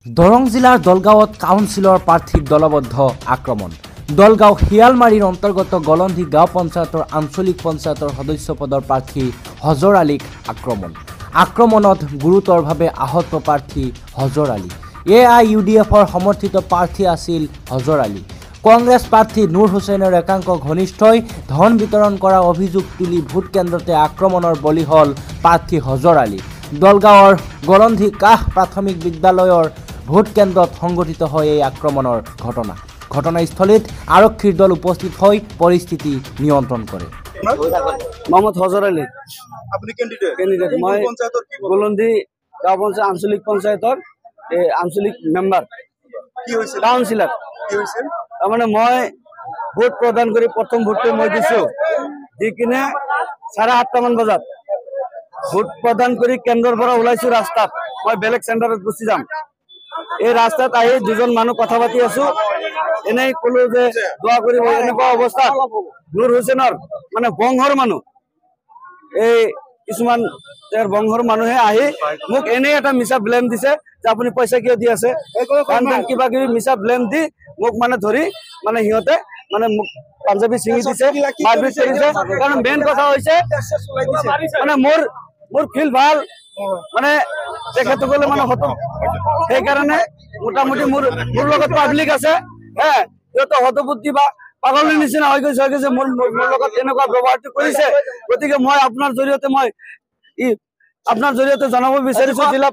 দৰং জিলাৰ দলগাঁৱত কাউন্সিলৰ প্ৰাৰ্থীৰ দলবদ্ধ আক্ৰমণ। দলগাঁও শিয়ালমাৰীৰ অন্তৰ্গত গলন্ধি গাঁও পঞ্চায়তৰ আঞ্চলিক পঞ্চায়তৰ সদস্য পদৰ প্ৰাৰ্থী হজৰ আলীক আক্ৰমণত গুৰুতৰভাৱে আহত প্ৰাৰ্থী হজৰ আলী। AIUDFৰ সমৰ্থিত প্ৰাৰ্থী আছিল হজৰ আলী। কংগ্ৰেছ প্ৰাৰ্থী নুৰ হুছেইনৰ একাংশ ঘনিষ্ঠই ধন বিতৰণ কৰা অভিযোগ তুলি ভোট কেন্দ্ৰতে আক্ৰমণৰ বলি হ'ল প্ৰাৰ্থী হজৰ আলী। দলগাঁৱৰ গলন্ধি কাহ প্ৰাথমিক বিদ্যালয়ৰ ভোট কেন্দ্ৰত সংঘটিত হয় এই আক্ৰমণৰ ঘটনাস্থলীত আৰক্ষীৰ দল উপস্থিত হৈ পৰিস্থিতি নিয়ন্ত্ৰণ কৰে। মোহাম্মদ হজৰ আলী। আপুনি ক্যান্ডিডেট মই গলন্ধি গাঁও পঞ্চায়ত আঞ্চলিক পঞ্চায়তৰ আঞ্চলিক মেম্বাৰ। কি হৈছে কাউন্সিলৰ? কি হৈছে তাৰমানে মই ভোট প্ৰদান কৰি প্ৰথম ভোটটো মই দিছো দি কিনে 8:30 মান বজাত ভোট প্ৰদান কৰি কেন্দ্ৰৰ পৰা ওলাইছো ৰাস্তাত। মই বেলেগ চেণ্টাৰত গুচি যাম। এই ৰাস্তাত আহি দুজন মানুহ কথা পাতি আছো। এনেই কলো যে দোয়া কৰিব। এনেকুৱা অৱস্থা নুৰ হুছেইনৰ মানে বংশৰ মানুহ, এই কিছুমান তেওঁৰ বংশৰ মানুহে আহি মোক এনেই এটা মিছা ব্লেম দিছে যে আপুনি পইচা কিয় দি আছে, কিবা কিবি মিছা ব্লেম দি মোক মানে ধৰি মানে সিহঁতে মানে মোক পাঞ্জাবী ছিঙি দিছে, মাৰপিট কৰিছে। কাৰণ মেইন কথা হৈছে মানে মোৰ ফিল ভাল মানে তেখেতসকলে মানে সেইকাৰণে মোটামুটি মোৰ লগত পাব্লিক আছে। সিহঁতে হতবুদ্ধি বা পাগলৰ নিচিনা হৈ গৈছে মোৰ লগত এনেকুৱা ব্যৱহাৰটো কৰিছে। গতিকে মই আপোনাৰ জৰিয়তে জনাব বিচাৰিছো জিলা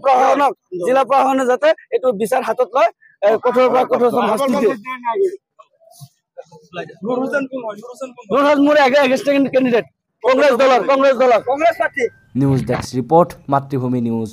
প্ৰশাসনে যাতে এইটো বিচাৰ হাতত লয়, কঠোৰ পৰা কঠোৰ শাস্তি দিয়ে। মোৰ এগেইনষ্ট কেণ্ডিডেট কংগ্ৰেছ দলৰ কংগ্ৰেছ প্ৰাৰ্থী। নিউজ ডেস্ক ৰিপোৰ্ট, মাতৃভূমি নিউজ।